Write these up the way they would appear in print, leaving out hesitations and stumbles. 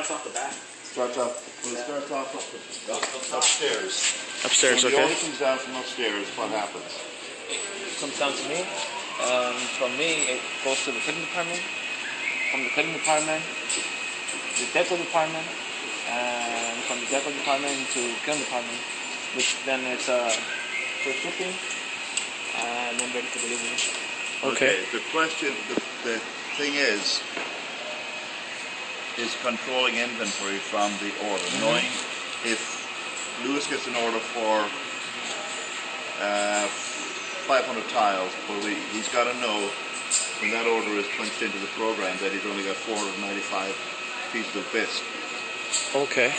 starts off the back. Starts off. Well, it starts off upstairs. Upstairs, when okay. the order comes down from upstairs, what happens? It comes down to me. From me, it goes to the cutting department. From the cutting department, the deco department, and from the deco department to kiln department, which then it's for shipping and then ready for delivery. Okay. The question, the thing is controlling inventory from the order, knowing if Lewis gets an order for 500 tiles, but he's got to know when that order is punched into the program that he's only got 495 pieces of bisque. Okay.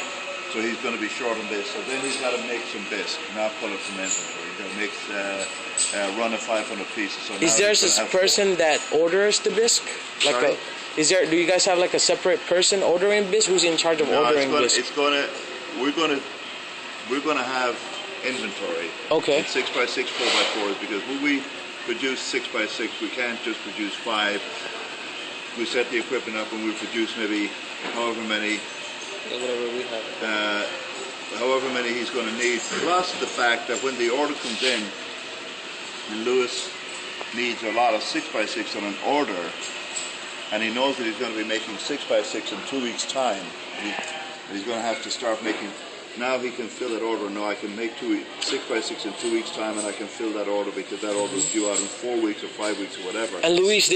So he's going to be short on bisque. So then he's got to make some bisque, not pull it from inventory. He's got to make run of 500 pieces. So is there this person that orders the bisque? Like Sorry? do you guys have like a separate person ordering bisque? Who's in charge of ordering bisque? We're going to have inventory. Okay. In 6x6, 4x4s, because when we produce 6x6, we can't just produce 5. We set the equipment up and we produce maybe however many. Whatever we have. However many he's going to need. Plus the fact that when the order comes in, Lewis needs a lot of 6x6 on an order, and he knows that he's going to be making 6x6 in 2 weeks' time. And he's going to have to start making. Now he can fill that order. No, I can make 6x6 in 2 weeks' time, and I can fill that order because that order is due out in 4 weeks or 5 weeks or whatever. And Lewis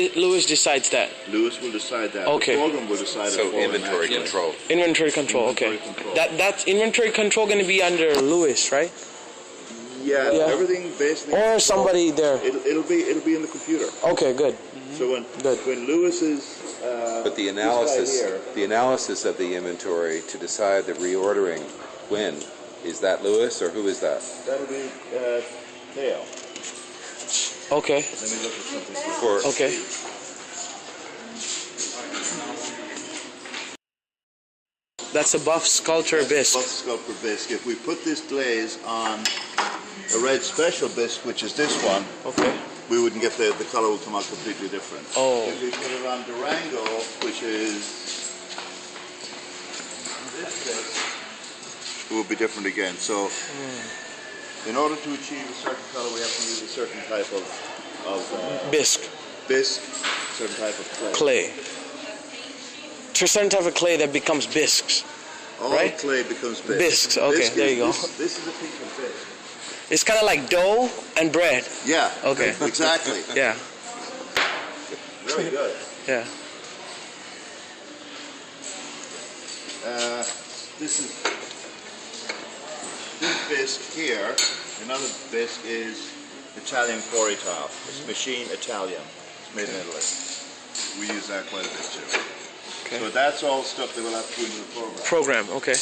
decides that. Lewis will decide that. Okay. The program will decide. So inventory control. Inventory control. Okay. That's inventory control going to be under Lewis, right? Yeah. Everything basically. Or somebody there. It'll be in the computer. Okay. Good. So when Lewis is. But the analysis of the inventory to decide the reordering when, is that Lewis or who is that? That'll be Theo. Okay. Let me look at something. Okay. That's a buff sculpture bisque. Buff sculpture bisque. If we put this glaze on a red special bisque, which is this one, okay, we wouldn't get the color would come out completely different. Oh. If we put it on Durango, which is this bisque, it will be different again. So, in order to achieve a certain color, we have to use a certain type of bisque. Bisque, certain type of clay. To a certain type of clay that becomes bisques. All right? clay becomes bisque. Bisques. Okay, there you go. This is a piece of bisque. It's kind of like dough and bread. Yeah. Okay. Exactly. Yeah. Very good. Yeah. This bisque here, another bisque is Italian quarry tile. It's machine Italian. It's made in Italy. We use that quite a bit too. Okay. So that's all stuff that we'll have to do into the program. Okay.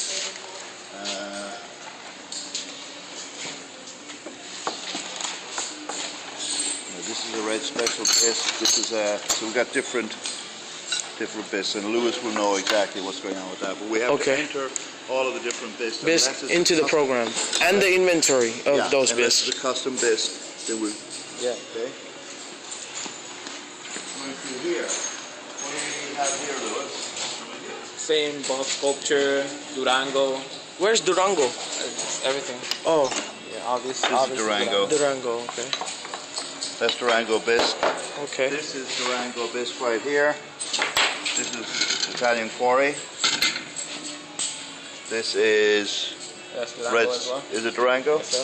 This is a red special bisque. This is so we've got different bisques, and Lewis will know exactly what's going on with that. But we have to enter all of the different bisques. Bisque into the program and the inventory of those bisques. That's the custom bisque that we. Yeah. Okay. Going through here. What do we have here, Lewis? Same buff sculpture, Durango. Where's Durango? Everything. Oh. Yeah, obviously. This is Durango. Durango. Okay. That's Durango bisque. Okay. This is Durango bisque right here. This is Italian quarry. This is red. As well. Is it Durango? Yes, sir.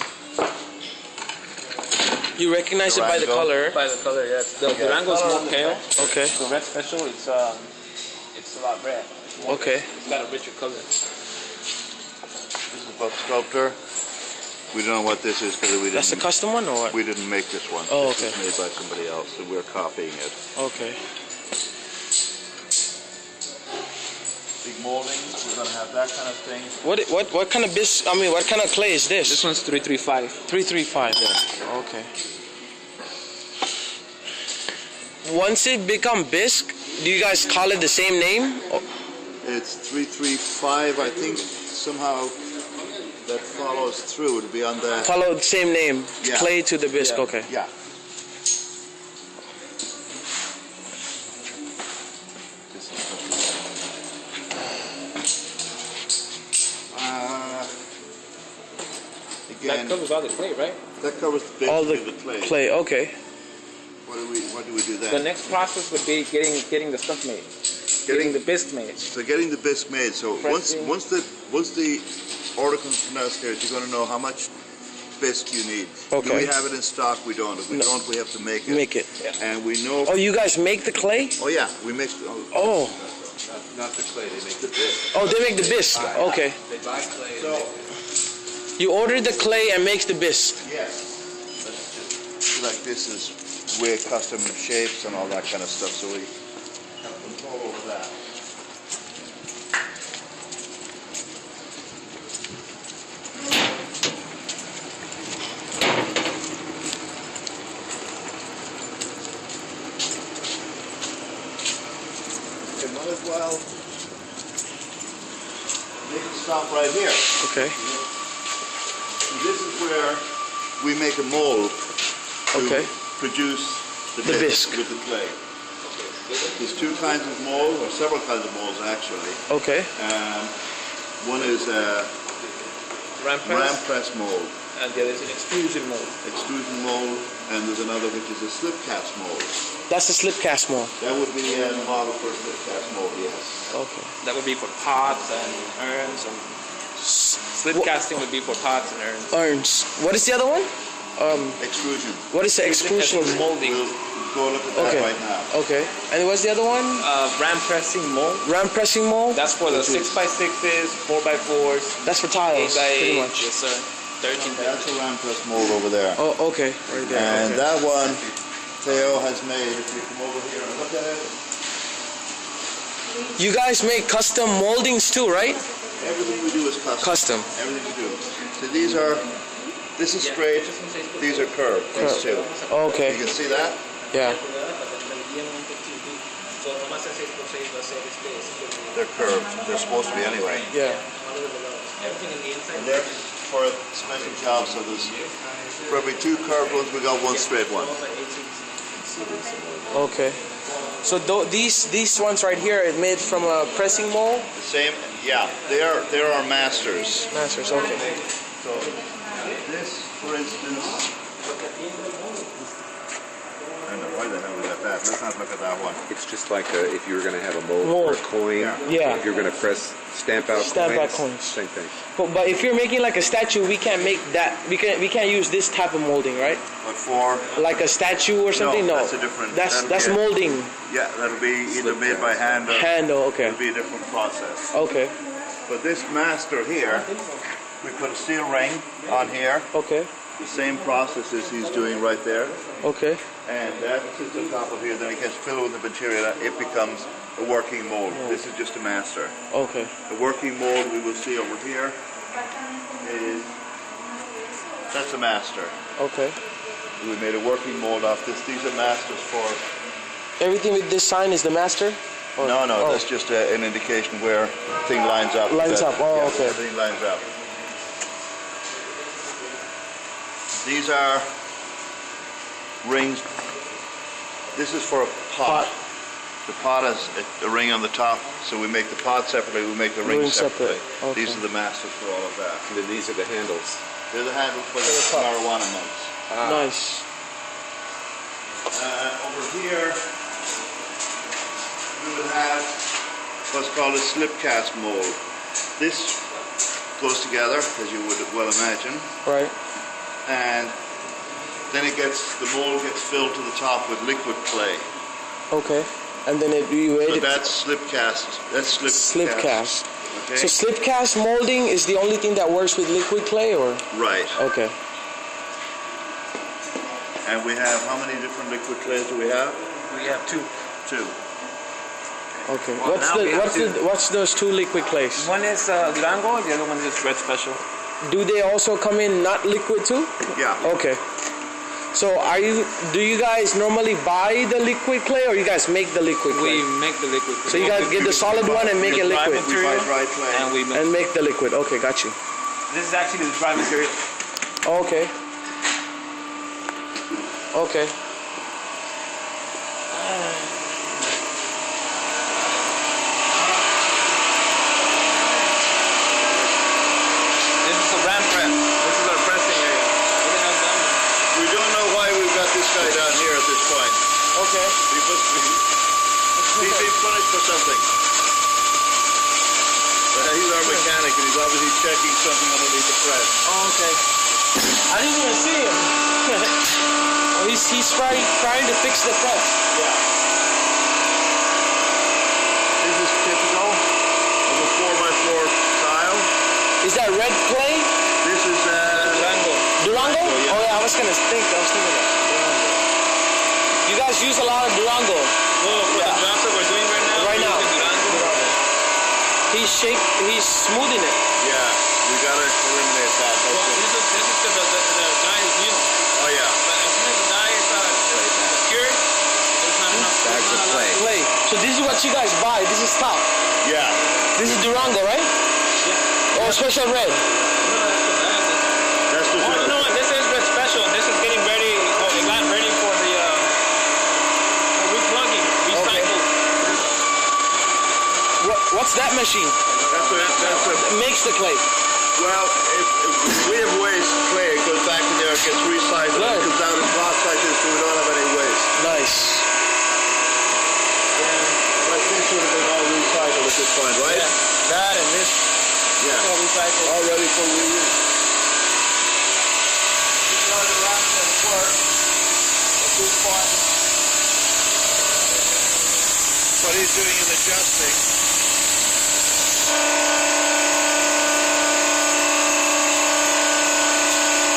You recognize it by the color. By the color, yes. The Durango is more pale. Okay. The red special, it's a lot red. Okay. It's got a richer color. This is buff sculptor. We don't know what this is because we didn't. That's a custom one or what? We didn't make this one. Oh, This okay. was made by somebody else, and we're copying it. Okay. Big moldings. We're gonna have that kind of thing. What kind of bisque? I mean, what kind of clay is this? This one's 335. 335. Yeah. Okay. Once it become bisque, do you guys call it the same name? It's 335. I think somehow that follows through. It'll be on the. Follow the same name. Yeah. Clay to the bisque. Yeah. Okay. Yeah. again, That covers all the clay, right? that covers All basically the the clay. clay. Okay. What do we do then? The next process would be getting the stuff made, getting the bisque made. So getting the bisque made. So Pressing. once the order comes from downstairs, you're going to know how much bisque you need. Do Okay. we have it in stock? We don't. If we don't, we have to make it. Make it. And we know. Oh, you guys make the clay? Oh yeah, we make. Oh. Not the clay, they make the bisque. Oh, they make the bisque. Okay. They buy clay and So make You order the clay and makes the bisque. yes, like this is way custom shapes and all that kind of stuff. So we have control over that. Okay, might as well make it stop right here. Okay. This is where we make a mold to Okay. produce the The bisque bisque. with the clay. There's two kinds of mold, or several kinds of molds actually. Okay. One is a Ram press, ram press mold, and the other is an extrusion mold. extrusion mold, and there's another which is a slip cast mold. That's the slip cast mold. That would be a model for a slip cast mold, yes. Okay. That would be for pots and urns. And slip Wha- casting would be for pots and urns. Urns. What is the other one? Extrusion. What is the extrusion? That's for molding. We'll go look at that Okay. right now. Okay. And what's the other one? Ram pressing mold. Ram pressing mold? That's for the 6x6s, 4x4s, That's for tiles, 8x8. pretty much. Yes, sir. 13 by That's a ram press mold over there. Oh, okay. Right there. And okay. that one, Theo has made, if you come over here and look at it, You guys make custom moldings too, right? everything we do is custom. Custom. Everything we do. So this is straight, these are curved, these two. Okay. You can see that? Yeah. They're curved. They're supposed to be anyway. Yeah. And they're for a special job, so there's for every two curved ones, we got one straight one. Okay. So these ones right here are made from a pressing mold? The same, yeah, they're our masters. Masters, okay. So this, for instance, I don't know why the hell we got that. Let's not look at that one. It's just like if you were going to have a mold Mold. for a coin. Yeah. If you're going to stamp out coins. Same thing. But if you're making like a statue, we can't make that. We can't use this type of molding, right? But for Like a statue or something? No. that's a different. That's that'll be molding. Yeah, that'll be either made by hand or Handle. Okay. it'll be a different process. Okay. But this master here, we put a steel ring on here. Okay. The same process as he's doing right there. Okay. And that sits on top of here, then it gets filled with the material, it becomes a working mold. This is just a master. Okay. The working mold we will see over here is, that's a master. Okay. We made a working mold off this. These are masters for, Everything with this sign is the master? Or- no, oh. that's just an indication where the thing lines up. Lines up, oh, yeah, okay. Everything lines up. These are rings. This is for a pot. The pot has a ring on the top, so we make the pot separately, we make the ring Ring separately. separate, okay. These are the masters for all of that. And then these are the handles. They're the handles for the top. marijuana mugs. Nice. Over here, we would have what's called a slip cast mold. This goes together, as you would well imagine, Right. and then the mold gets filled to the top with liquid clay. Okay. And then you So edit that's slip cast. That's slip cast. Okay. So slip cast molding is the only thing that works with liquid clay, or? Right. Okay. And we have, how many different liquid clays do we have? We have two. Two. Okay. Well, What's those two liquid clays? One is Durango, the other one is Red Special. Do they also come in not liquid too? Yeah. Okay. So do you guys normally buy the liquid clay, or you guys make the liquid clay? We make the liquid. So you guys get the solid one and make it The dry liquid? We buy material, dry clay. and we make. And make the liquid. Okay, got you. This is actually the dry material. Okay. Okay. This is a ram press. This is our pressing Okay. He's being punished for something. He's our mechanic, and he's obviously checking something underneath the press. Oh, okay. I didn't even see him. Oh, he's trying to fix the press. Yeah. This is typical of a 4x4 tile. Is that red clay? This is Durango. Durango? yeah. Oh yeah, I was thinking that. Durango. You guys use a lot of Durango. No, for the jobs that we're doing right now. Right now. we're using Durango. He's smoothing it. Yeah, we gotta eliminate that. Well, That's it. this is because the dye is new. Oh yeah. But as soon as the dye is cured, there's not enough. Bags of clay. Clay. So this is what you guys buy. This is top. Yeah. This is Durango, right? Yeah. Oh, special red. No, that's the bad. That's the Oh, no, this is the special. This is getting ready. Oh, it got ready for the for replugging, recycle. What's that machine? That's a It makes the clay. well, if we have waste clay, it goes back in there, it gets recycled, Good. it comes out in blocks like this, so we don't have any waste. Nice. Like this would have been all recycled at this point, right? Yeah, that and this. Yeah. All recycled. All ready for reuse. This is all the rest of the work. At this point. What he's doing is adjusting.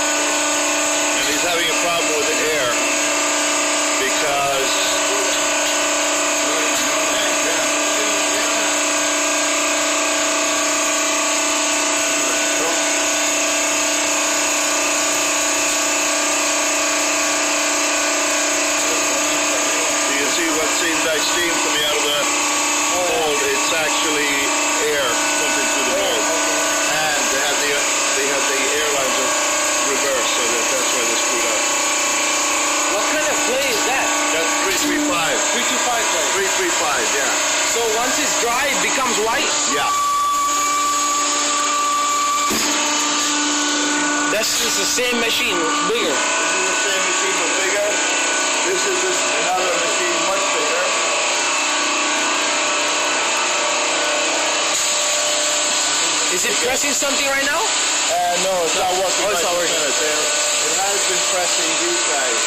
And he's having a problem with the air because you can see what seems like steam coming out of the mold. It's actually air pumping through the mold. And they have the airlines reversed, so that's why they're screwed up. What kind of clay is that? That's 335. 325 clay. 335, yeah. So once it's dry, it becomes white? Yeah. This is the same machine, bigger. This is the same machine but bigger. This is another machine much bigger. Is it pressing something right now? No, it's not working. Oh, it's not working. It has been pressing these guys.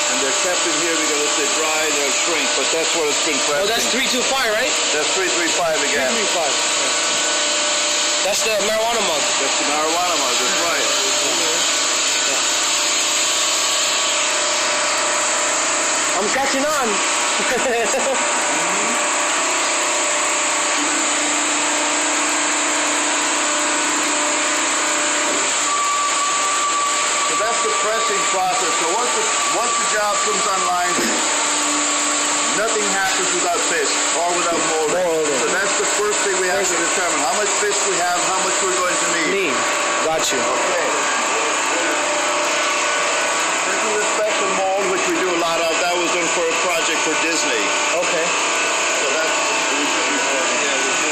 And they're kept in here because if they dry, they'll shrink. But that's what it's been pressing. Oh, that's 325, right? That's 335 again. 335. That's the marijuana mug. That's the marijuana mug. That's right. I'm catching on. So that's the pressing process. So once the job comes online, nothing happens without fish or without molding. Molding. So that's the first thing we have to determine. How much fish we have, how much we're going to need. Got you. Okay. This is a special mold which we do a lot of. That was done for a project for Disney. Okay. So that's we should be doing. Yeah, we do.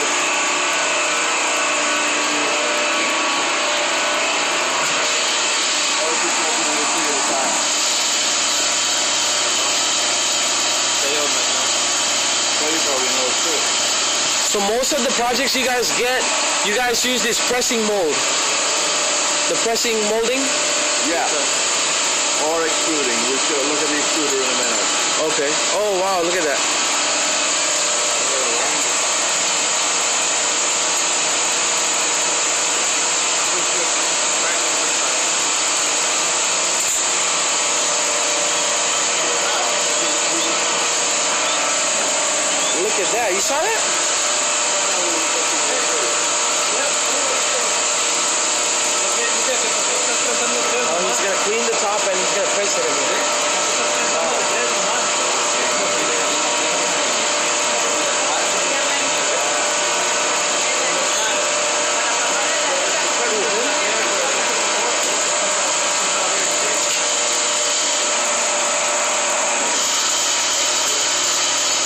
Always just working on this thing at a time. So you probably know it too. So most of the projects you guys get, you guys use this pressing mold. The pressing molding? Yeah. Or extruding. We'll look at the extruder in a minute. Okay. Oh wow, look at that. Look at that. You saw that? Oh, he's gonna clean the top and he's gonna press it again.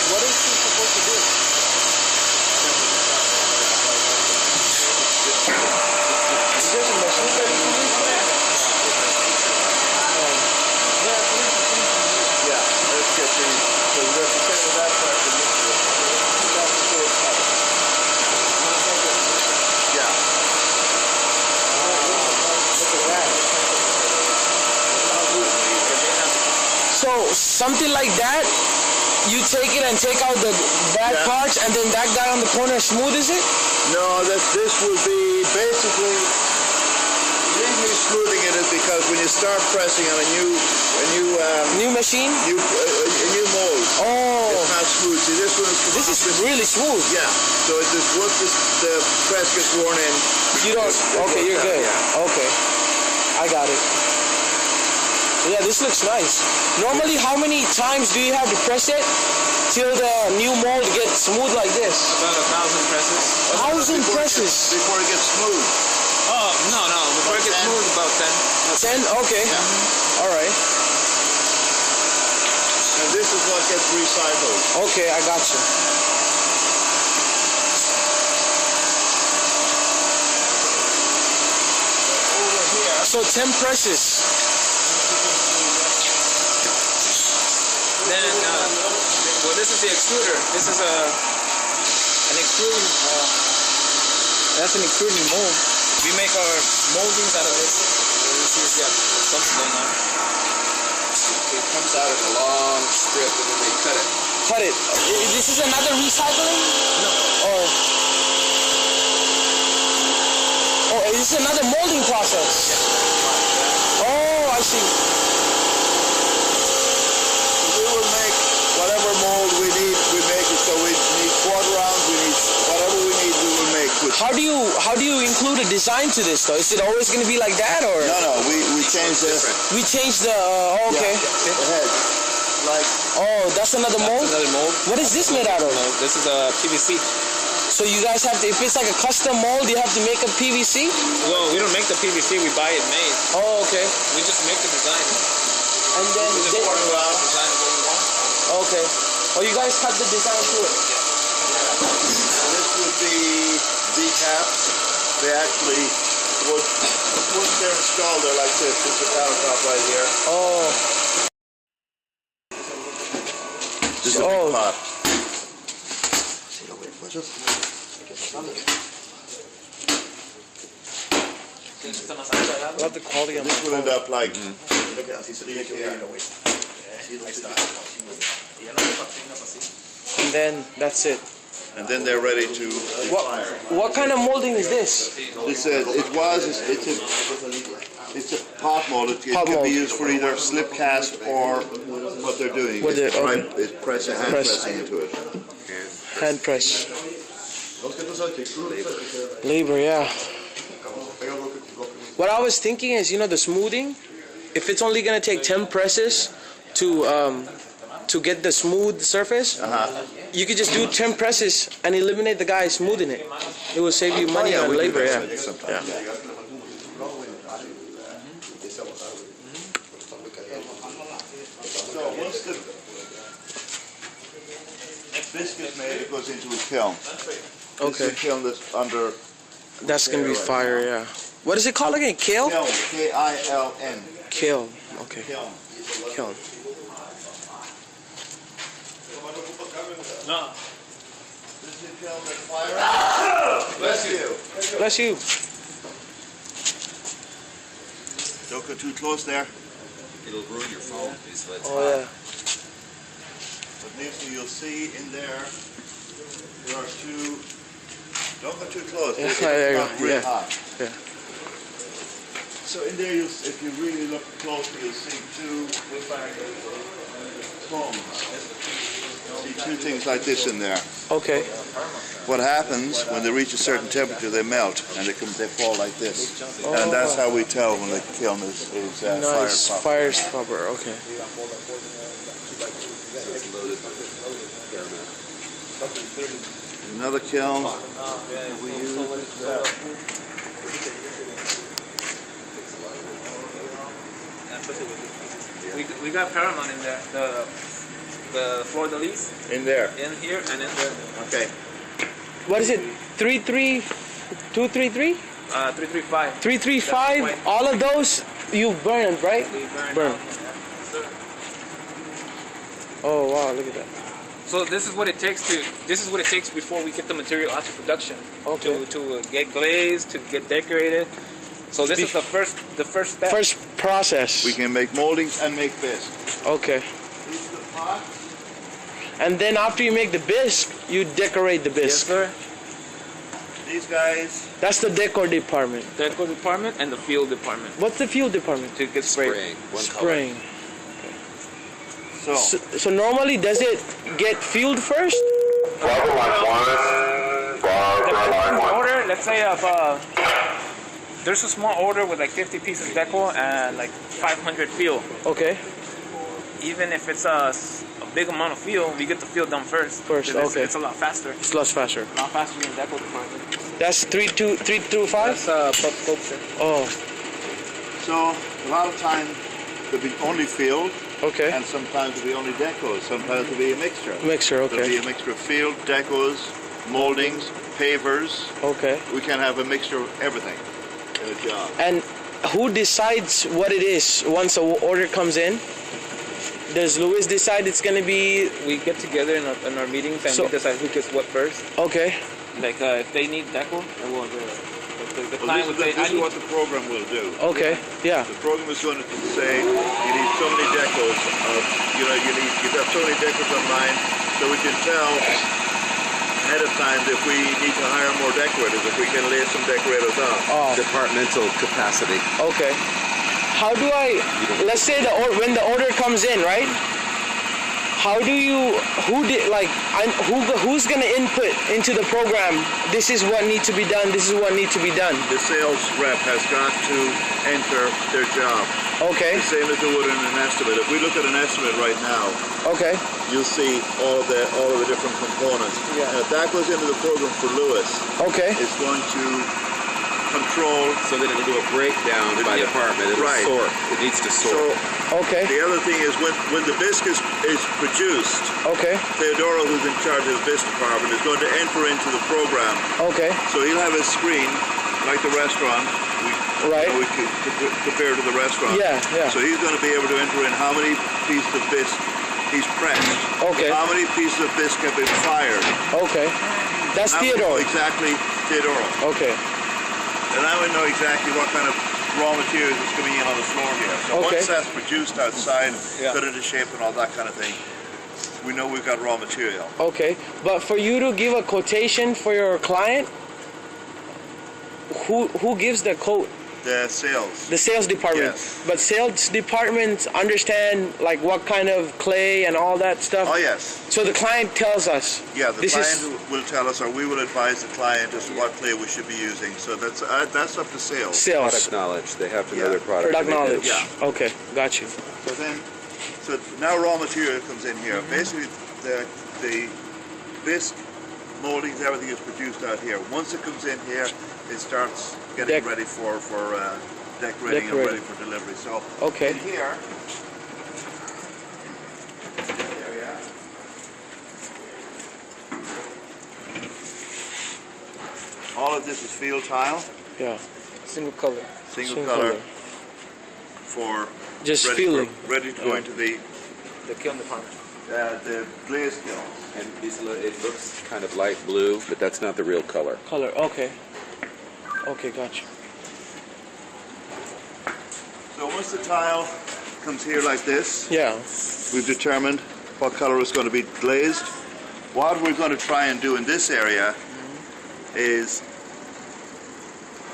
What is he supposed to do? So something like that, you take it and take out the bad parts, and then that guy on the corner smoothes it? No, this will be basically, the reason he's smoothing it is because when you start pressing on a new machine? a new mold, it's not smooth. See, this is really smooth. Yeah, so it's just once the press gets worn in, you don't, okay, you're good. Yeah. Okay, I got it. Yeah, this looks nice. Normally, how many times do you have to press it till the new mold gets smooth like this? About 1,000 presses. 1,000 presses? Before it gets smooth. Oh, no. Before it gets smooth, about 10. 10? Okay. Yeah. All right. And this is what gets recycled. Okay, I got you. Over here. So 10 presses. Then, well, this is the extruder. This is an extruding. That's an extruding mold. We make our moldings out of this. This is something going on. It comes out in a long strip and then they cut it. Cut it. This is another recycling? No. Oh, is this another molding process? Yeah. Oh, I see. We will make whatever mold we need, we make it. So we need quarter rounds, we need whatever we need, we will make. How do you include a design to this though? Is it always going to be like that, or? No, we change the... We change the, okay. Yeah, the head. Like... Oh, that's another mold? That's another mold. What is this made out of? This is a PVC. So you guys have to, if it's like a custom mold, you have to make a PVC? Well, we don't make the PVC, we buy it made. Oh, okay. We just make the design. And then... We just work around, design what we want. Okay. Oh, you guys cut the design to it? This would be decaps. They actually would, once they're installed, they're like this. It's a countertop right here. Oh. This is a big pot. I love the quality on This will end up like... And then that's it. And then they're ready to fire. What kind of molding is this? This it's a pot mold. It Pot can mold. be used for either slip cast or what they're doing. What It's they're- it's pressing, hand pressing into it. Hand press. Labor, yeah. What I was thinking is, the smoothing, if it's only gonna take 10 presses to get the smooth surface, you could just do 10 presses and eliminate the guy smoothing it. It will save you money on we do labor, that yeah. sometimes, Yeah. So once the biscuit made, it goes into a kiln. This is a kiln that's under... That's gonna be fire, yeah. What is it called again? Kale? Kiln, K-I-L-N. Kiln. Okay. Kiln. Kiln. No. This is a kiln that's fire. Bless you. Bless you. Don't go too close there. It'll ruin your phone. Oh yeah. But Nancy, you'll see in there are two. Don't go too close. Yeah, It's there you not go. really Yeah. hot. Yeah. So in there, if you really look closely, you'll see two cones. See two things like this in there. Okay. What happens when they reach a certain temperature, they melt and they fall like this. And that's how we tell when the kiln is Nice. fire Fire proper. Okay. Another kiln. We got Paramount in there. The floor de lis In there. in here and in there. Okay. What is it? 233? 335. 335? All of those you burn, right? We Burn. out. Oh wow, look at that. So this is what it takes before we get the material out to production. Okay. To get glazed, to get decorated. So this is the first step. First process. We can make moldings and make bisque. Okay. This is the pot. And then after you make the bisque, you decorate the Yes, bisque. sir. These guys, That's the decor department. Deco department and the field department. What's the field department? To get sprayed. Spraying. One color. Spraying. so, So normally, does it get filled first? Depends on the order. Let's say if there's a small order with like 50 pieces deco and like 500 field. Okay. Even if it's a big amount of field, we get the field done first. First, 'Cause okay. It's a lot faster. It's less faster. A lot faster than deco department. That's 3 through 5. That's sculpture. Oh. so a lot of times there'll be only field, Okay. and sometimes there'll be only decos. Sometimes there'll be a mixture. Mixer. There'll be Okay. a mixture of field, decos, moldings, pavers. Okay. We can have a mixture of everything in a job. And who decides what it is once an order comes in? Does Louis decide it's gonna be? We get together in our meetings and So- we decide who gets what first. Okay. Like if they need deco, well, the Well, client would say, this I is need what the program will do. Okay. Yeah. The program is going to say you need so many decos. You've got so many decos online, so we can tell ahead of time if we need to hire more decorators, if we can lay some decorators off. Oh. Departmental capacity. Okay. How do I? Let's say when the order comes in, right? How do you? Who's gonna input into the program? This is what needs to be done. This is what needs to be done. The sales rep has got to enter their job. Okay. The same as they would in an estimate. If we look at an estimate right now, Okay. you'll see all of the different components. Yeah. And if that goes into the program for Lewis, Okay. it's going to control. So that it'll do a breakdown by Yeah. department. It'll Right. sort. It needs to So sort. Okay. the other thing is when the bisque is produced, Okay. Theodoro, who's in charge of the bisque department, is going to enter into the program. Okay. So he'll have a screen like the restaurant. Right. We could compare to the restaurant. Yeah. Yeah. So he's going to be able to enter in how many pieces of bisque he's pressed. Okay. How many pieces of bisque have been fired. Okay. That's That would know Theodore. exactly Theodoro. Okay. And I would know exactly what kind of raw materials is coming in on the floor here. So Okay. once that's produced outside, Yeah. cut into shape and all that kind of thing, we know we've got raw material. Okay. But for you to give a quotation for your client, who gives the quote? The sales. The sales department. Yes. But sales departments understand like what kind of clay and all that stuff. Oh yes. So the client tells us. Yeah, the This is- client will tell us, or we will advise the client as to what clay we should be using. So that's up to sales. Sales. Product knowledge. They have to know Yeah. their product. Product to make knowledge. it- Yeah. Okay. Got you. So now raw material comes in here. Basically, the bisque moldings, everything is produced out here. Once it comes in here, it starts getting ready for decorating and ready for delivery. So Okay. in here, there we are. All of this is field tile, Yeah. single color. single Single color color. for Just ready feeling. ready to go into the kiln department. glaze kiln. And it looks kind of light blue, but that's not the real color. Color. Okay. Okay. Got you. So once the tile comes here like this, Yeah. we've determined what color is going to be glazed. What we're going to try and do in this area is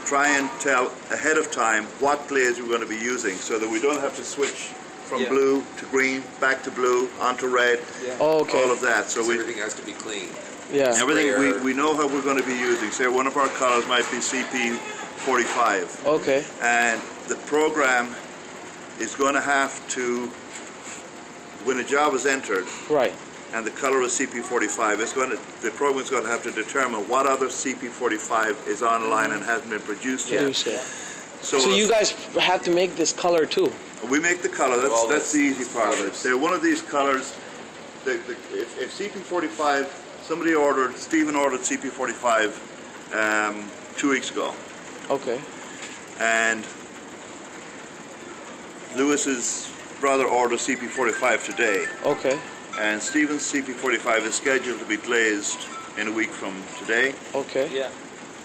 try and tell ahead of time what glaze we're going to be using so that we don't have to switch from Yeah. blue to green, back to blue, onto red, Oh, okay. all of that. So So we everything has to be clean. Yeah. everything sprayer. we know how we're going to be using. Say one of our colors might be CP45. Okay. And the program is going to have to, when a job is entered Right. and the color is CP45, the program is going to have to determine what other CP45 is online and hasn't been produced yet. Produce it. So, So you guys have to make this color too. we make the color. All That's the easy part of it. colors. They're one of these colors. If CP45, Stephen ordered CP45 2 weeks ago. Okay. And Lewis's brother ordered CP45 today, Okay. and Stephen's CP45 is scheduled to be glazed in a week from today. Okay. Yeah.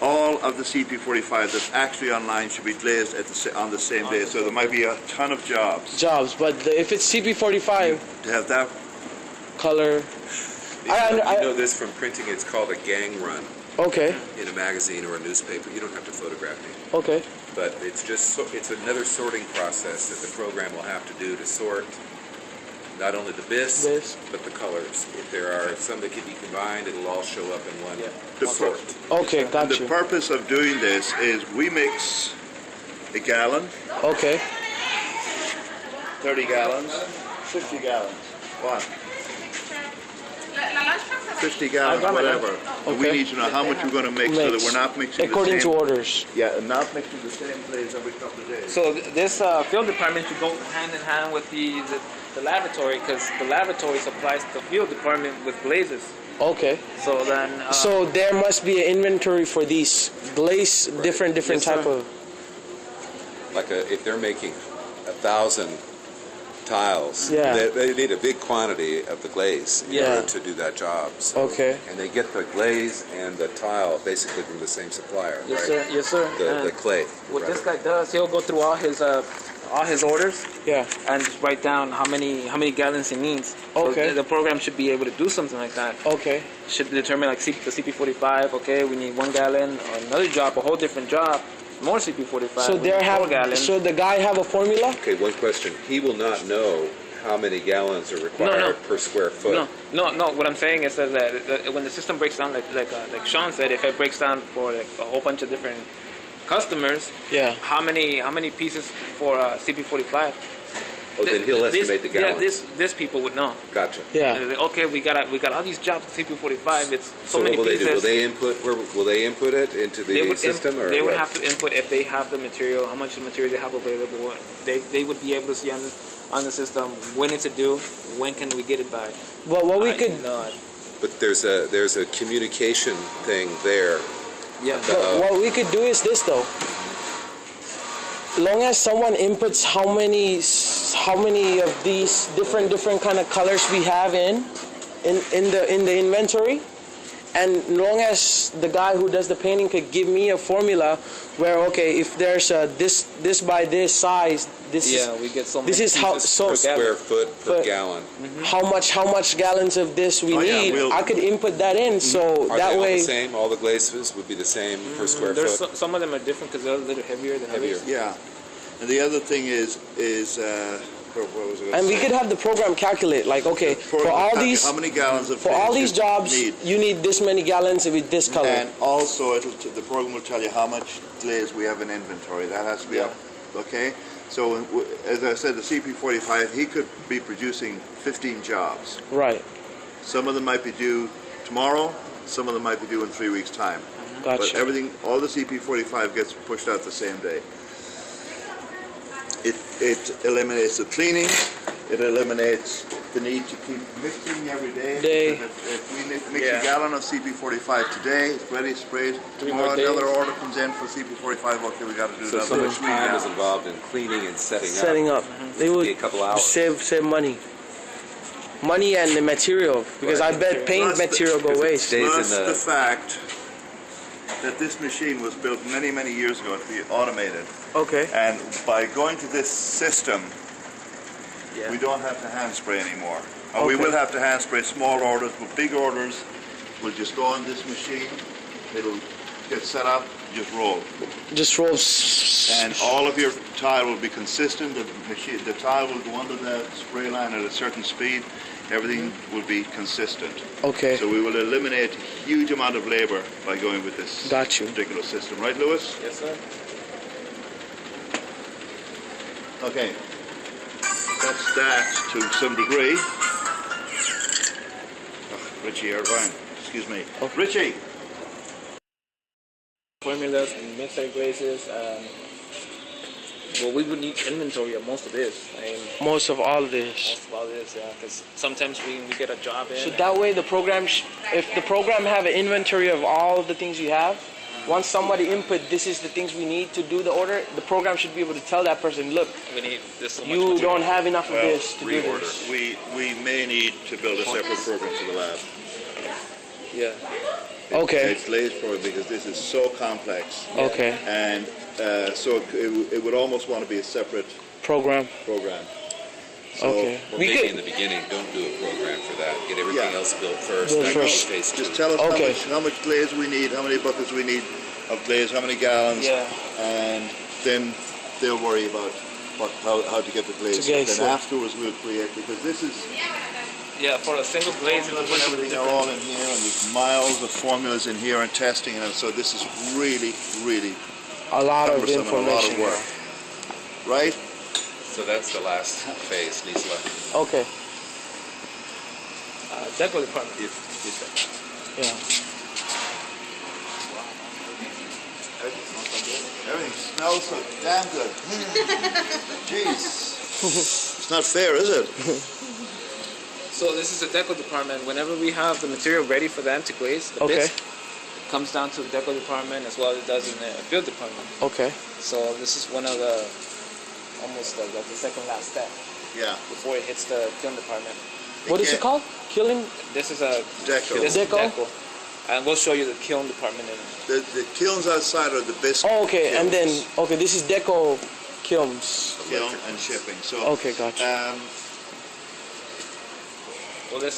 all of the CP45 that's actually online should be glazed on the same day. So there might be a ton of jobs. But if it's CP45 To have that, color, You know this from printing. It's called a gang run okay, in a magazine or a newspaper. You don't have to photograph me, okay, but it's just it's another sorting process that the program will have to do to sort not only the bis, but the colors. If there are some that can be combined, it'll all show up in one sort. okay, got the you. purpose of doing this is we mix a gallon, Okay, 30 gallons, 50 gallons. What? 50 gallons, whatever. And we Okay. need to know how much we're going to mix so that we're not mixing according the same. to orders. Yeah, and not mixing the same glaze every couple of days. So this field department should go hand in hand with the laboratory, because the laboratory supplies the field department with glazes. Okay, So then. so there must be an inventory for these glaze, different Yes, type sir. of. Like if they're making 1,000 tiles, Yeah. they need a big quantity of the glaze in Yeah. order to do that job. So, Okay. and they get the glaze and the tile basically from the same supplier, Yes, right? sir. Yes, sir. The And clay. what rather. this guy does, he'll go through all his orders Yeah. and just write down how many gallons he needs. Okay. So the program should be able to do something like that. Okay. Should determine like the CP45. Okay, we need 1 gallon. Or another job, a whole different job, more CP45. So we there need 4 have. gallons. So the guy have a formula. Okay, one question. He will not know how many gallons are required per square foot. No. What I'm saying is that when the system breaks down, like Sean said, if it breaks down for like a whole bunch of different customers, Yeah. how many pieces for CP45? Oh, then he'll estimate the gallons. Yeah, this people would know. Gotcha. Yeah. Okay, we got all these jobs with CP45. It's so So many what will they pieces. do? Will they input it into the system, or they would what? have to input if they have the material, how much material they have available. They would be able to see on the system when it's due, when can we get it by. But what we I could. do not. But there's a communication thing there. Yeah. What we could do is this though. Long as someone inputs how many of these different kind of colors we have in the inventory, and long as the guy who does the painting could give me a formula where, okay, if there's this by this size, this we get so many this is how pieces so per Square foot per But- gallon. how much gallons of this we Oh, yeah, need. we'll- I could input that in, so Are that they all way. the same? All the glazes would be the same per square There's foot? some of them are different because they're a little heavier than others. Yeah. And the other thing is what was it? And we could have the program calculate, like, okay, for all these how many gallons of for all glaze these you jobs, need. you need this many gallons with this color. And also, the program will tell you how much glaze we have in inventory. That has to be up, okay? So, as I said, the CP45, he could be producing 15 jobs. Right. Some of them might be due tomorrow, some of them might be due in 3 weeks' time. But Gotcha. everything, all the CP45 gets pushed out the same day. It eliminates the cleaning, it eliminates the need to keep mixing every day. Because if we mix a gallon of CP45 today, it's ready, sprayed. Tomorrow another order comes in for CP45, okay, we got to do So another much 3 time is gallons. involved in cleaning and setting Setting up, up. they would Be a couple hours. save money and the material, because I bet paint Plus the- material go because it waste. stays- Plus in the- the fact that this machine was built many, many years ago to be automated. Okay. And by going to this system, we don't have to hand spray anymore. We Okay. will have to hand spray small orders, but big orders will just go on this machine. It'll get set up, just roll. Just rolls. And all of your tile will be consistent. The tile will go under the spray line at a certain speed. Everything will be consistent. Okay. So we will eliminate a huge amount of labor by going with this Got you. particular system. Right, Lewis? Yes, sir. Okay. That's that to some degree. Richie Irvine, excuse me. Oh. Richie! Formulas and mixer glazes. Well, we would need inventory of most of this. I mean, Most of all this. most of all this, yeah. Because sometimes we get a job in. So that way the program, if the program have an inventory of all the things you have, once somebody input, this is the things we need to do the order, the program should be able to tell that person, look, we need this so much you material. don't have enough of this to do reorder. this. We may need to build a separate program for the lab. Yeah. Okay. It's glazed for it because this is so complex. Okay. And so it would almost want to be a separate Program. program. So Okay. Or We maybe could- in the beginning, don't do a program for that. Get everything Yeah. else built first. Built then first. go phase just two. tell us Okay. how much glaze we need, how many buckets we need of glaze, how many gallons, Yeah. and then they'll worry about how to get the glaze. To glaze, then yeah. afterwards we'll create, because this is Yeah, for a single glaze, it formulas would and have everything are all in here, and there's miles of formulas in here and testing, and so this is really, really A lot of cumbersome and a lot of information. work. Right? So that's the last phase, Nisla. Okay. deco department. Yeah. Everything smells so damn good. Jeez. It's not fair, is it? So this is the deco department. Whenever we have the material ready for them to glaze, the Okay. bits, it comes down to the deco department as well as it does in the field department. Okay. So this is one of the, almost like the second last step Yeah. before it hits the film department. What is it called? Killing? This is a Deco. This is Deco? deco. And we'll show you the kiln department in The kilns outside are the biscuit Oh, okay. And then, kilns. okay, this is deco kilns. Kiln and shipping. So Okay, gotcha. Well, let's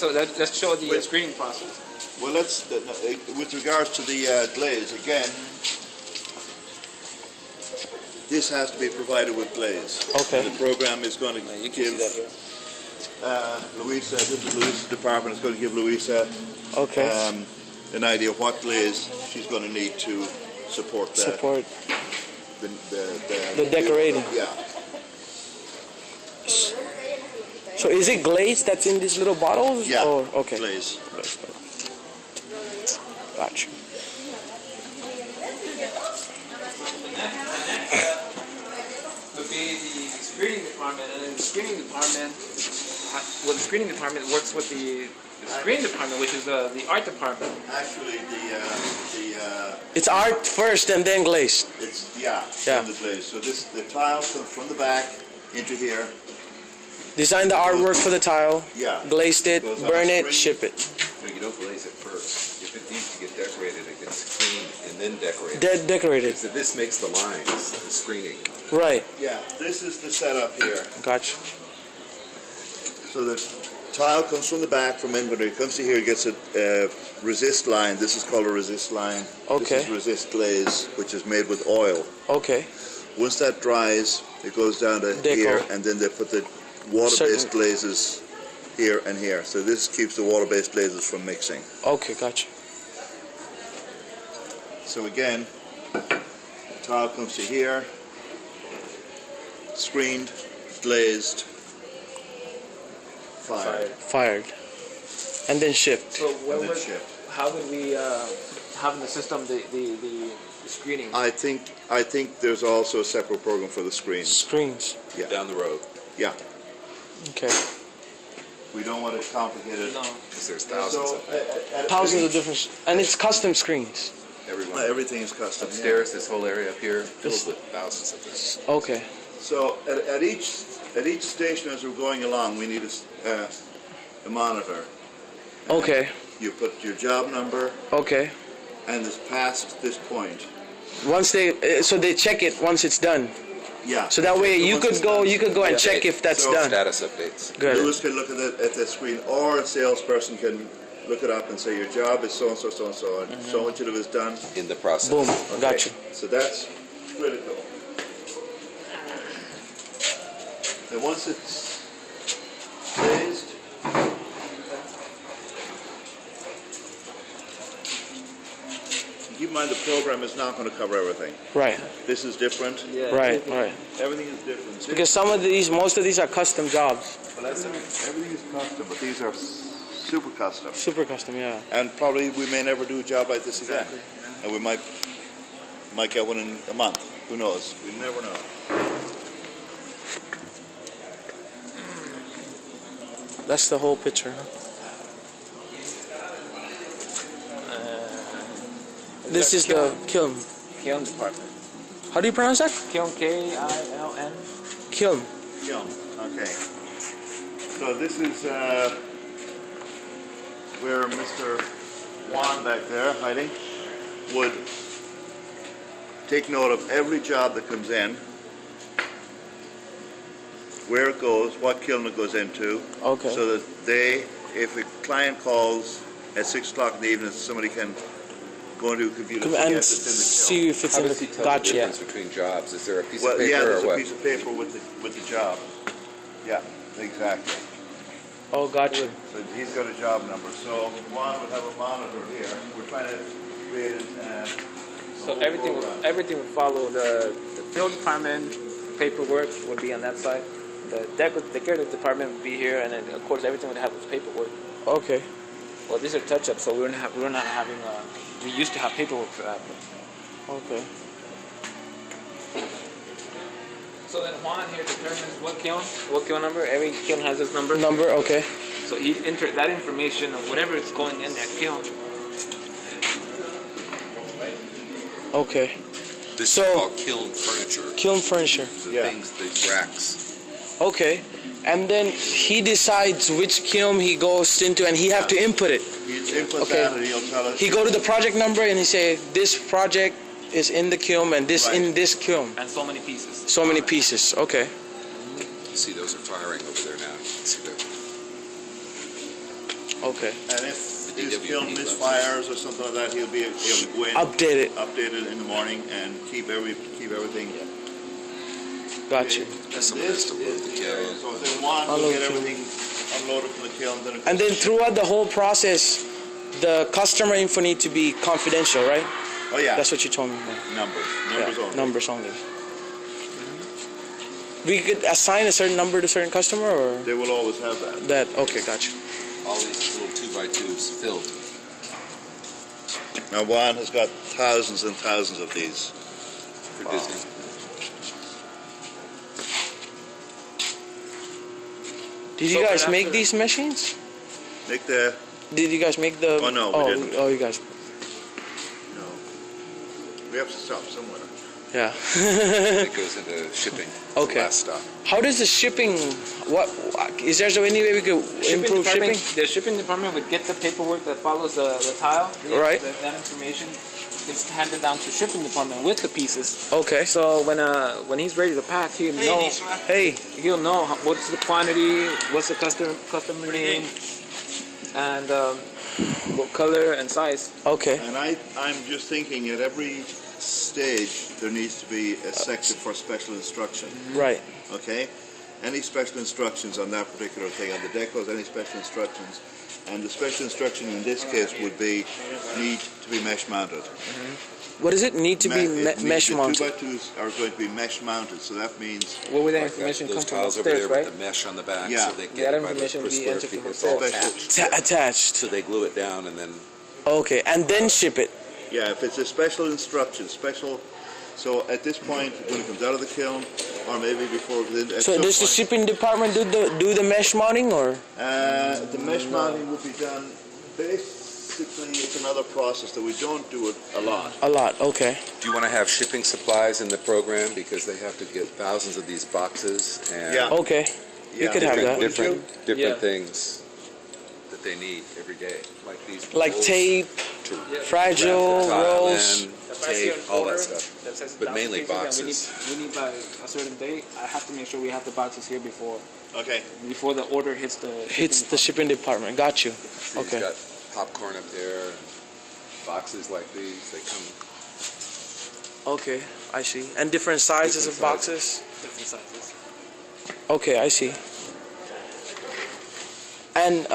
show the Wait. screening process. well, let's with regards to the glaze again. This has to be provided with glaze. Okay. And the program is going to You can give see that here. Louisa. This is Louisa's department. Is going to give Louisa Okay. an idea of what glaze she's going to need to support that. Support. The decorating. Yeah. So is it glaze that's in these little bottles? Yeah. Or, okay. Glaze. Gotcha. Would be the screening department, and in the screening department, well, the screening department works with the screening department, which is the art department. Actually, It's art first and then glaze. it's Yeah. from the glaze. So the tile comes from the back into here. Design the artwork for the tile, Yeah. glazed it, Goes on burn a it, string. ship it. No, you don't glaze it first. If it needs to get decorated, it gets screened and then decorated. Decorated. So this makes the lines, the screening. Right. Yeah. This is the setup here. Gotcha. So the tile comes from the back, from inventory. It comes to here, it gets a resist line. This is called a resist line. Okay. This is resist glaze, which is made with oil. Okay. Once that dries, it goes down to Deco. here, and then they put the water-based Certain- glazes here and here. So this keeps the water-based glazes from mixing. Okay, gotcha. So again, tile comes to here, screened, glazed, fired, Fired. And then shipped. So where and then would, shipped. how would we have in the system the screening? I think there's also a separate program for the screen. Screens. Yeah. Down the road, Yeah. Okay. We don't want it complicated. No. because there's thousands So, of them. Thousands of different, and it's custom screens. Everyone. everything is custom. yeah. Upstairs, this whole area up here, filled with thousands of them. Okay. So at each station as we're going along, we need a monitor. Okay. You put your job number Okay. and it's past this point. Once so they check it once it's done. Yeah. So that way you Once could it's go, done. you could go and Yeah. check if that's So done. Status updates. Good. Lewis can look at the screen, or a salesperson can look it up and say your job is so and so, so and so, and so much of it is done. In the process. Boom. Okay. Gotcha. So that's critical. And once it's glazed, keep in mind the program is not going to cover everything. Right. This is different. Yeah. Right. Right. Everything is different. Because most of these are custom jobs. Everything is custom, but these are super custom. Super custom, yeah. And probably we may never do a job like this again. And we might get one in a month. Who knows? We never know. That's the whole picture. Huh? This is the kiln. Kiln department. How do you pronounce that? Kiln, K-I-L-N. Kiln. Yum. Okay. So this is where Mr. Juan back there hiding would take note of every job that comes in, where it goes, what kiln it goes into, Okay. so that they, if a client calls at 6 o'clock in the evening, somebody can go into a computer Come and and see if it's in the kiln. see if it's How in does he the. tell the Gotcha. difference between jobs? Is there a piece Well, of paper yeah, there's or a what? piece of paper with the job. Yeah, exactly. Oh, gotcha. So he's got a job number. So Juan would have a monitor here. We're trying to create it. So everything would follow the field department paperwork would be on that side. The decorative department would be here, and then of course everything would have its paperwork. Okay. Well, these are touch-ups, so we're not having. We used to have paperwork for that. Okay. So then Juan here determines what kiln number. Every kiln has its number. Number. Okay. So he entered that information of whatever is going in that kiln. Okay. This So- is called kiln furniture. Kiln furniture. The Yeah. things, the racks. Okay. And then he decides which kiln he goes into, and he have to input it. He'll input Okay. that and he'll tell us. He go to the project number and he say this project is in the kiln and this in Right. this kiln. And so many pieces. So many pieces. Okay. You see those are firing over there now. You see the Okay. And if The his DWP kiln misfires or something like that, he'll be able to go in, Update it. update it in the morning, and keep everything. Gotcha. someone has to load the kiln. So if they want to Unload get kiln. everything unloaded from the kiln, then it And goes then to- throughout the whole process, the customer info need to be confidential, right? Oh yeah, That's what you told me. numbers Yeah, only. numbers only. We could assign a certain number to certain customer, or They will always have that. that? Okay, gotcha. All these little 2x2s filled. Now Juan has got thousands and thousands of these. For Disney. Did you So guys right make after- these machines? Make the Did you guys make the? Oh, no, we didn't. Oh, you guys. no. We have to stop somewhere. Yeah. It goes into shipping. Okay. Last stop. How does the shipping? What is there any way we could improve shipping? The shipping department would get the paperwork that follows the tile. Right. That information gets handed down to shipping department with the pieces. Okay. So when he's ready to pack, he'll know. Hey. He'll know what's the quantity, what's the customer name, and what color and size. Okay. And I'm just thinking at every stage there needs to be a section for special instruction. Right. Okay? Any special instructions on that particular thing, on the decals, any special instructions. And the special instruction in this case would be need to be mesh mounted. What does it need to be mesh The mounted? 2x2s are going to be mesh mounted, so that means Where would that Like that, information come those from tiles over upstairs, there right? with the mesh on the back, Yeah. so they That get it by the information per would be square entered feet. from It's all upstairs. attached. Attached. So they glue it down and then Okay, and then ship it. yeah, if it's a special instruction, so at this point when it comes out of the kiln, or maybe before at So some does the point, shipping department do the mesh mounting, or? the mesh mounting would be done. Basically, it's another process that we don't do it a lot. A lot. Okay. do you want to have shipping supplies in the program because they have to get thousands of these boxes and Yeah. Okay. You could have that. different Yeah. things that they need every day, like these Like rolls tape, to fragile tile rolls. in, tape, all that stuff. But mainly We boxes. need by a certain date. I have to make sure we have the boxes here before Okay. the order hits the Shipping department. Got you. See, Okay. He's got popcorn up there, and boxes like these. They come. Okay, I see. And different sizes of Different boxes. different sizes. Okay, I see. And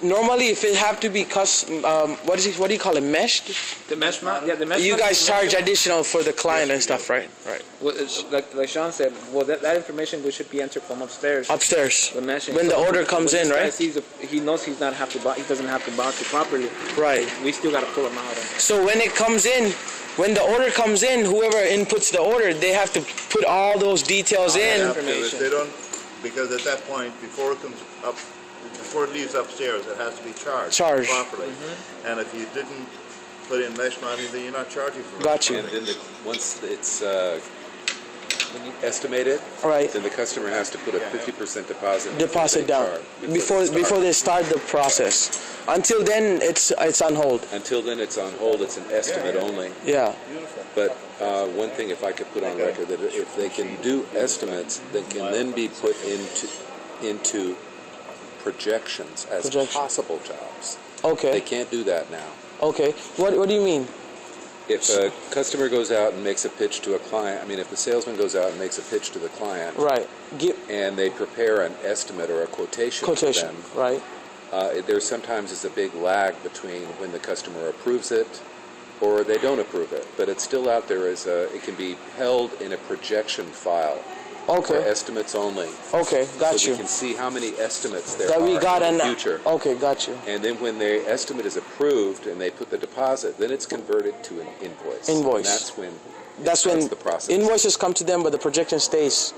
normally, if it have to be custom, what do you call it? Meshed? The mesh mount, yeah, the mesh. You mount guys is charge mesh- additional for the client and stuff, right? Right. Well, it's like Sean said, well, that information should be entered from upstairs. Upstairs. The meshing. When the So order comes when in, this guy right? sees he knows he doesn't have to box it properly. Right. We still got to pull him out. So when it comes in, when the order comes in, whoever inputs the order, they have to put all those details in. They have to. If information. they don't, because at that point, before it comes up, before it leaves upstairs, it has to be charged properly. And if you didn't put in mesh mounting, then you're not charging for it. Got you. And then once it's estimate it, Right. then the customer has to put a 50% deposit. Deposit down before they start the process. Until then, it's on hold. Until then, it's on hold. It's an estimate only. Yeah. But one thing, if I could put on record, that if they can do estimates that can then be put into projections as possible jobs. Okay. They can't do that now. Okay. What do you mean? If a customer goes out and makes a pitch to a client, I mean, if the salesman goes out and makes a pitch to the client, Right. and they prepare an estimate or a quotation for them, right. there sometimes is a big lag between when the customer approves it or they don't approve it. But it's still out there as it can be held in a projection file. For Okay. estimates only. Okay. Got So you. we can see how many estimates there That are we got in the an future. Okay. Got you. And then when the estimate is approved and they put the deposit, then it's converted to an invoice. Invoice. And That's when the process. invoices come to them, but the projection stays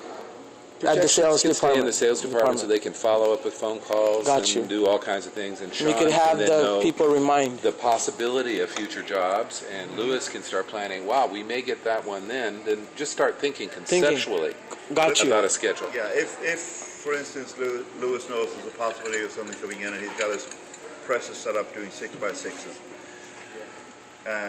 at the sales Projections can stay department. in the sales department so they can follow up with phone calls Got and you. do all kinds of things. And We Sean could have can then the know people remind. the possibility of future jobs, and Lewis can start planning, wow, we may get that one then just start thinking conceptually Got you. about a schedule. Yeah, if for instance, Lewis knows there's a possibility of something coming in and he's got his presses set up doing 6x6s.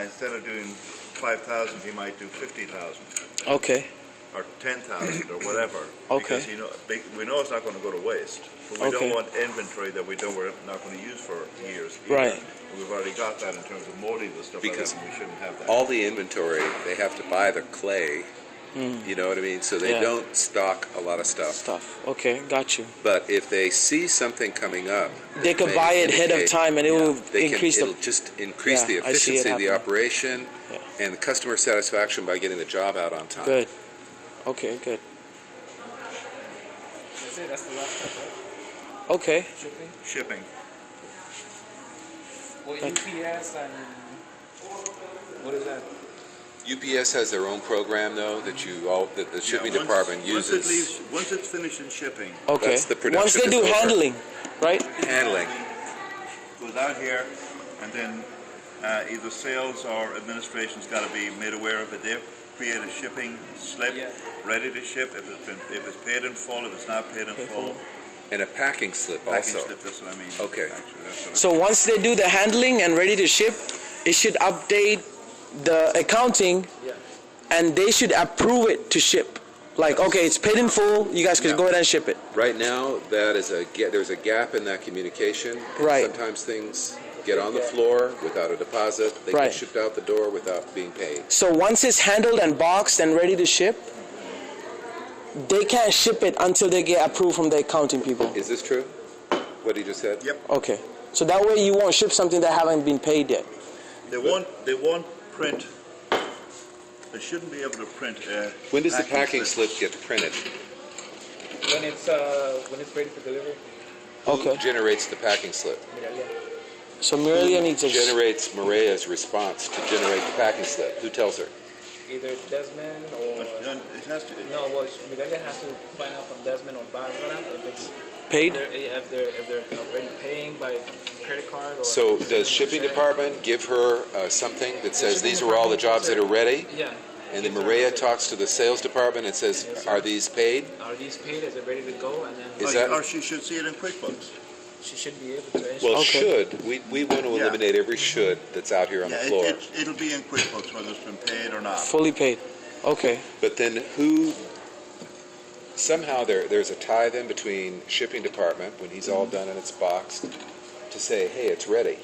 Instead of doing 5,000, he might do 50,000 Okay. or 10,000 or whatever. Okay. Because we know it's not going to go to waste. But we Okay. don't want inventory that we know we're not going to use for years. Right. And we've already got that in terms of molding and stuff Because like that, and we shouldn't have that. all the inventory, they have to buy the clay, you know what I mean? So they Yeah. don't stock a lot of stuff. Okay. Got you. But if they see something coming up, They could buy it ahead of time, and it will increase it'll the. just increase the Yeah, I see it efficiency of the happening. operation Yeah. and the customer satisfaction by getting the job out on time. Good. Okay. Good. That's it. That's the last step, right? Okay. Shipping. Shipping. Well, UPS and what is that? UPS has their own program though that the shipping Yeah, department uses. Once it's finished in shipping, Okay. That's the production Once they is do over. handling, right? Handling. goes out here, and then either sales or administration's got to be made aware of it. They've created a shipping slip, Yeah. ready to ship. If it's paid in full, if it's not paid in full, And a packing slip packing also. slip. That's what I mean. Okay. Actually, that's what So once they do the handling and ready to ship, it should update the accounting, Yeah. and they should approve it to ship. Like, okay, it's paid in full. You guys can Yeah. go ahead and ship it. Right now, there's a gap in that communication. Right. Sometimes things get on the floor without a deposit. They Right. get shipped out the door without being paid. So once it's handled and boxed and ready to ship, they can't ship it until they get approved from the accounting people. Is this true? What he just said? Yep. Okay. So that way you won't ship something that haven't been paid yet. They won't print. They shouldn't be able to print. When does the packing slip get printed? When it's ready for delivery. Okay. Who generates the packing slip? Yeah. So Mirelia needs a... Generates Maria's response to generate the packing slip. Who tells her? Either Desmond or It has to. no. Well, Mirelia has to find out from Desmond or Barbara if it's Paid? if they're already paying by credit card or. So does shipping department give her something that says these are all the jobs that are ready? Yeah. And then Maria talks to the sales department and says, are these paid? Are these paid? Is it ready to go? And then Is that- Or she should see it in QuickBooks. she should be able to. Well, Okay. should. We want to Yeah. eliminate every should that's out here on the Yeah, floor. it'll be in QuickBooks whether it's been paid or not. Fully paid. Okay. But then somehow there's a tie then between shipping department, when he's all done and it's boxed, to say, hey, it's ready.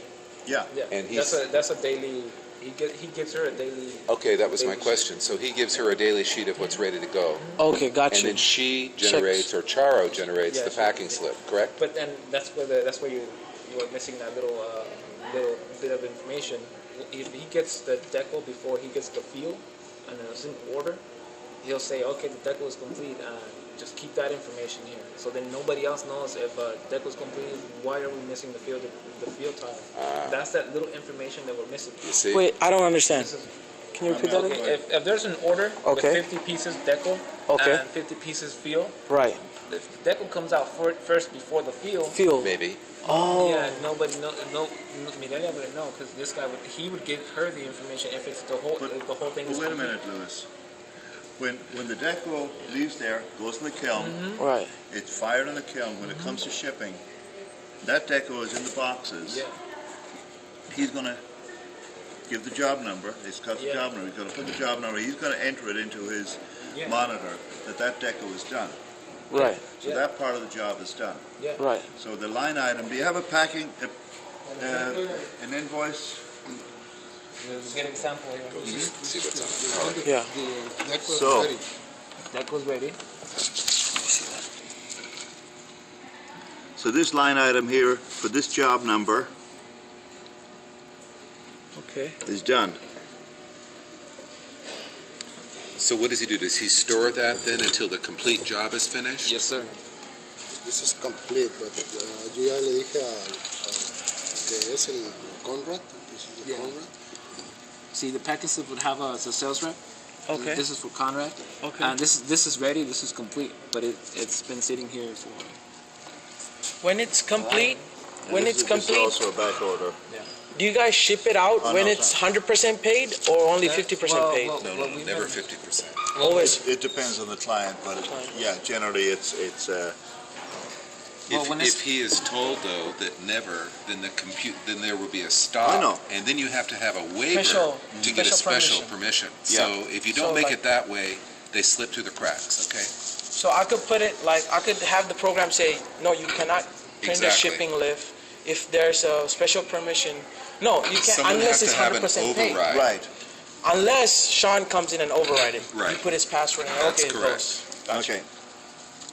Yeah. Yeah. And That's a daily. He gives her a daily. Okay, that was my question. So he gives her a daily sheet of what's ready to go. Okay, got And you. then she generates, or Charo generates the Yes. packing slip, correct? But then that's where you were missing that little bit of information. If he gets the decal before he gets the feel, and it's in order, he'll say, okay, the decal is complete. Just keep that information here. So then nobody else knows if decal is complete. Why are we missing the field tile? That's that little information that we're missing. You see? Wait, I don't understand. This is- Can you repeat that again? Okay, if there's an order Okay. with 50 pieces decal Okay. and 50 pieces feel, Right. if the decal comes out first before the feel, Feel. Maybe. Oh. yeah, nobody Mirelia wouldn't know because this guy would give her the information if it's the whole thing. But is wait a complete. minute, Lewis. When the deco leaves there, goes in the kiln, Right. it's fired in the kiln. When it comes to shipping, that deco is in the boxes. He's going to give the job number. He's got the job number. He's going to put the job number. He's going to enter it into his monitor that deco is done. Right. So that part of the job is done. Right. So the line item. Do you have a packing, an invoice? Let's get an example here. See what's on it. Yeah. So Deco's ready. So this line item here for this job number Okay. is done. So what does he do? Does he store that then until the complete job is finished? Yes, sir. This is complete, but yo ya le dije que es el Conrad. This is the Conrad. See, the package would have a sales rep. Okay. This is for Conrad. Okay. And this is ready. This is complete, but it's been sitting here for. When it's complete, And this is also a back order. do you guys ship it out Oh, when no, it's 100% paid or only 50% paid? No, never 50%. Always. It depends on the client, but yeah, generally it's If he is told though that never, then then there will be a stop. I know. And then you have to have a waiver to get a special permission. So if you don't So, make like- it that way, they slip through the cracks, okay? So I could put it like, I could have the program say, no, you cannot print a Exactly. shipping lift if there's a special permission. No, you can't, Someone unless has it's to have an 100% paid. override. right. Unless Sean comes in and override it. Right. You put his password in. That's Okay, it correct. goes. Okay.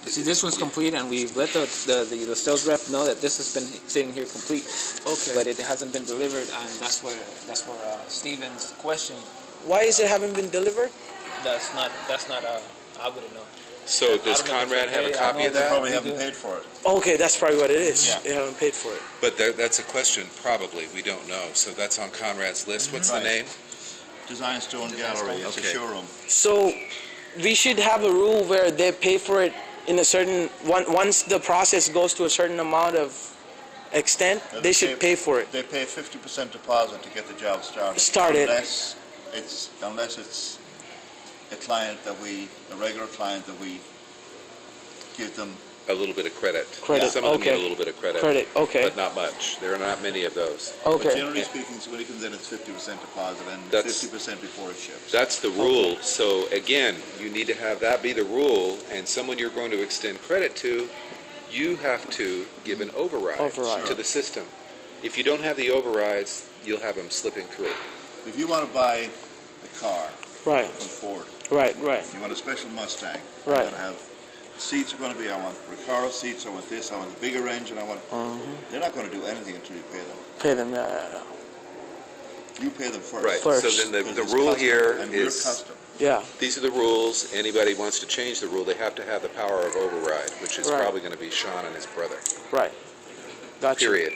See, this one's complete, and we've let the sales rep know that this has been sitting here complete. Okay. But it hasn't been delivered, and that's where Steven's question. Why is it haven't been delivered? That's not I wouldn't know. So does I don't know if Conrad it's have a okay. copy of They that? probably we haven't do. paid for it. Okay, that's probably what it is. Yeah. They haven't paid for it. But that's a question, probably, we don't know. So that's on Conrad's list. What's the Right. name? Design Stone Gallery. It's a Okay. showroom. So we should have a rule where they pay for it in a certain, once the process goes to a certain amount of extent, they should pay for it. They pay 50% deposit to get the job started. Started. Unless it's a regular client that we give them. A little bit of credit. Credit, Some of them get a okay. little bit of credit. Credit, okay. But not much. There are not many of those. But Okay. generally speaking, so when it comes in, it's 50% deposit and That's- 50% before it ships. That's the rule. So again, you need to have that be the rule, and someone you're going to extend credit to, you have to give an override Override. to the system. If you don't have the overrides, you'll have them slipping through. If you want to buy a car Right, from Ford, right. you want a special Mustang, Right. you want to have seats are going to be, I want Recaro seats, I want this, I want a bigger engine, I want. They're not going to do anything until you pay them. Pay them, yeah. You pay them first. Right. First. So then Because the it's rule custom, here and we're is, custom. Yeah, these are the rules. Anybody wants to change the rule, they have to have the power of override, which is Right. probably going to be Sean and his brother. right. Gotcha. Period.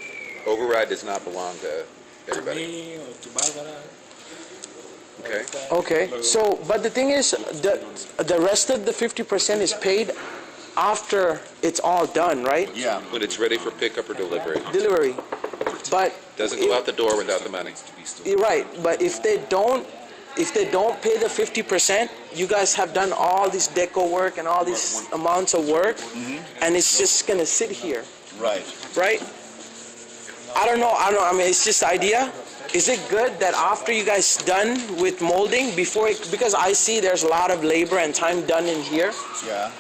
Override does not belong to everybody. Me or to Barbara. Okay? Okay, so, but the thing is, the rest of the 50% is paid after it's all done, right? Yeah. When it's ready for pickup or delivery. Delivery. But, Doesn't go out the door without the money. you're right, but if they don't pay the 50%, you guys have done all this deco work and all these amounts of work, and it's just gonna sit here, Right. right? I don't know, I mean, it's just idea. Is it good that after you guys done with molding, because I see there's a lot of labor and time done in here, Yeah.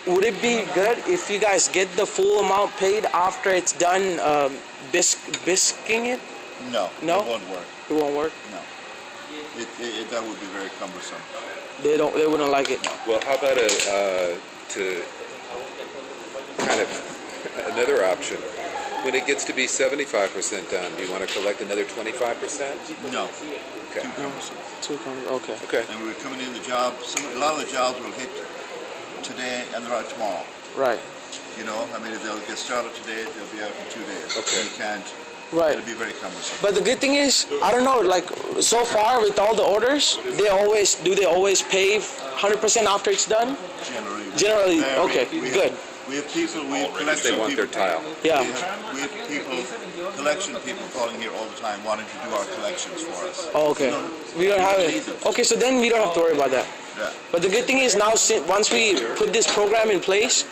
would it be good if you guys get the full amount paid after it's done bisking it? No. No? It won't work. It won't work? No. That would be very cumbersome. They wouldn't like it. Well, how about to kind of another option? When it gets to be 75% done, do you want to collect another 25%? No. Okay. Too cumbersome. Okay. Okay. And we're coming in the job, a lot of the jobs will hit today and they're out tomorrow. Right. You know, I mean, if they'll get started today, they'll be out in 2 days. Okay. You can't, Right. it'll be very cumbersome. But the good thing is, I don't know, like so far with all the orders, they always pay 100% after it's done? Generally, okay, good. We have people, we have Because collection they want people. their tile. Yeah. We have people, collection people calling here all the time wanting to do our collections for us. Oh, okay. We don't have it. Okay, so then we don't have to worry about that. Yeah. But the good thing is now, once we put this program in place,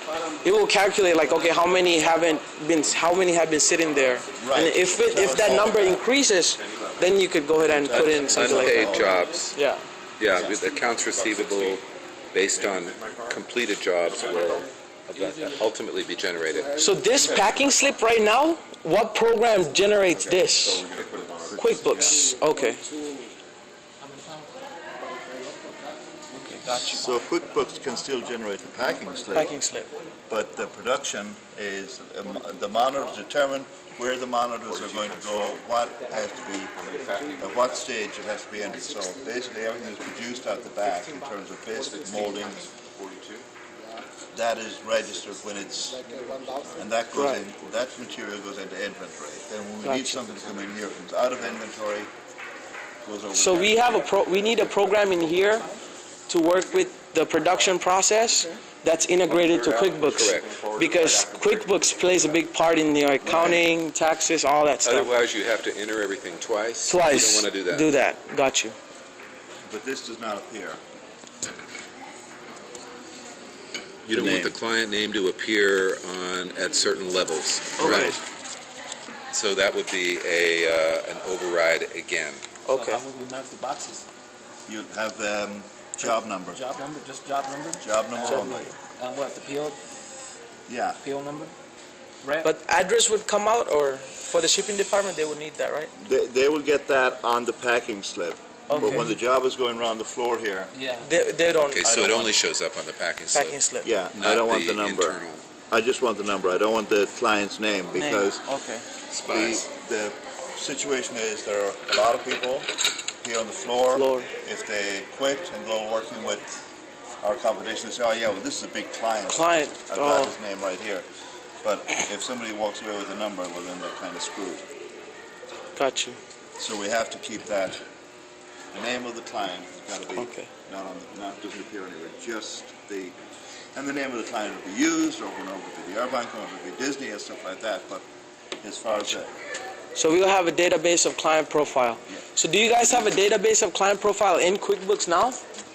it will calculate like, okay, how many have been sitting there, Right. and if that number increases, then you could go ahead and put in something like Unpaid that. jobs. Yeah. Yeah, with accounts receivable based on completed jobs will ultimately be generated. So this packing slip right now, what program generates this? QuickBooks. Okay. Gotcha. So QuickBooks can still generate the packing slip, Packing slip. but the production is the monitors determine where the monitors are going to go, what has to be, at what stage it has to be entered. So basically everything is produced out the back in terms of basic molding. That is registered when it's, and that goes in, that material goes into inventory. Then when we need something to come in here, it comes out of inventory, goes over. So we have we need a program in here to work with the production process that's integrated to QuickBooks. Correct. Because QuickBooks plays a big part in your accounting, taxes, all that stuff. Otherwise, you have to enter everything twice. Twice. You don't want to do that. Do that. Got you. But this does not appear. You don't want the client name to appear at certain levels. Right. So that would be an override again. Okay. How would we mark the boxes? You have job number. Job number, just job number? Job number only. What, the PO Yeah. number? Right. But address would come out, or for the shipping department, they would need that, right? They will get that on the packing slip. But Okay. when the job is going around the floor here, Yeah. They don't. Okay, so it only shows up on the packing slip. Packing slip. yeah, Not I don't want the number. internal I just want the number. I don't want the client's name because Okay. spies. the situation is there are a lot of people here on the floor. If they quit and go working with our competition, they say, oh yeah, well this is a big client. I've got his name right here. But if somebody walks away with a number, well then they're kind of screwed. Got you. So we have to keep that. The name of the client has got to be Okay. not doesn't appear anywhere. Just and the name of the client will be used over and over. It'll be the airline company, it'll be Disney and stuff like that. But as far as So we'll have a database of client profile. Yeah. So do you guys have a database of client profile in QuickBooks now?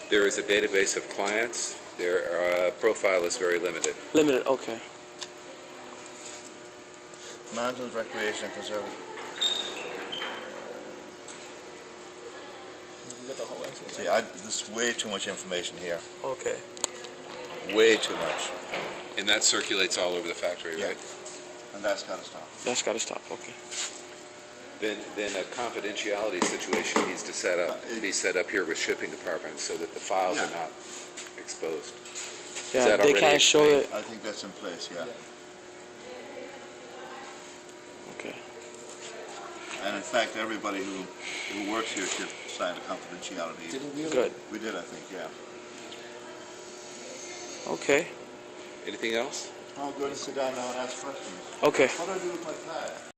There is a database of clients. Their profile is very limited. Limited. Okay. mountains, recreation, and conservation. See, there's way too much information here. Okay. Way too much. And that circulates all over the factory, Yeah. right? And that's got to stop. That's got to stop. Okay. Then a confidentiality situation needs to be set up here with shipping departments so that the files are not exposed. Yeah, that they already can't show it. I think that's in place, yeah. Okay. And in fact, everybody who works here should sign a confidentiality. Good. We did, I think, yeah. Okay. Anything else? I'll go and sit down now and ask questions. Okay. What do I do with my pad?